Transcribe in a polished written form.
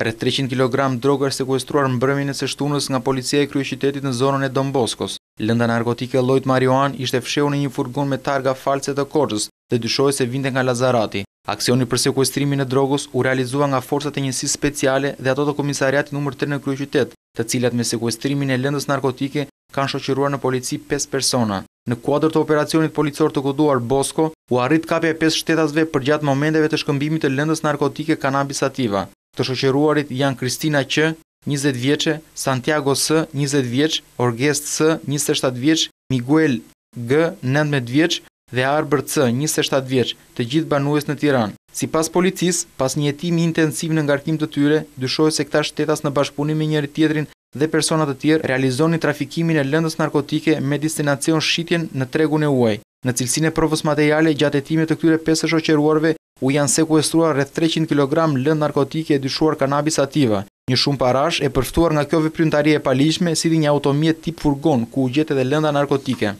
Rreth 300 kg drogë është sekuestruar mbrëmjen e së shtunës nga policia e kryeqytetit në zonën e Don Boskos. Lënda narkotike llojit marijuan ishte fshehur në një furgon me targa false të Korçës dhe dyshohej se vinte nga Lazarati. Aksioni për sekuestrimin e drogës u realizua nga forcat e njësisë speciale dhe ato të komisariatit numër 3 në kryeqytet, të cilat me sekuestrimin e lëndës narkotike kanë shoqëruar në polici 5 persona. Në kuadër të operacionit policor të koduar Bosko, u arrit kapja e 5 shtetasve përgjatë momenteve të shkëmbimit të lëndës narkotike Cannabis Sativa. Të shoqëruarit janë Kristina Q, 20 vjeçe, Santiago S, 20 vjeç, Orgest S, 27 vjeç, Miguel G, 19 vjeç dhe Arber C, 27 vjeç, të gjithë banues në Tiranë. Sipas policisë, pas një hetimi intensiv në ngarkim të tyre, dyshohet se këta shtetas në bashkëpunim me njëri tjetrin dhe persona të tjerë realizonin trafikimin e lëndës narkotike me destinacion shitjen në tregun e huaj. Në cilësinë e provës materiale gjatë hetimit të këtyre 5 shoqëruarve u janë sekuestruar rreth 300 kg lëndë narkotike e dyshuar Cannabis Sativa. Një shumë parash e përftuar nga kjo veprimtari e paligjshme, si dhe një automjet tip furgon ku u gjet edhe lënda narkotike.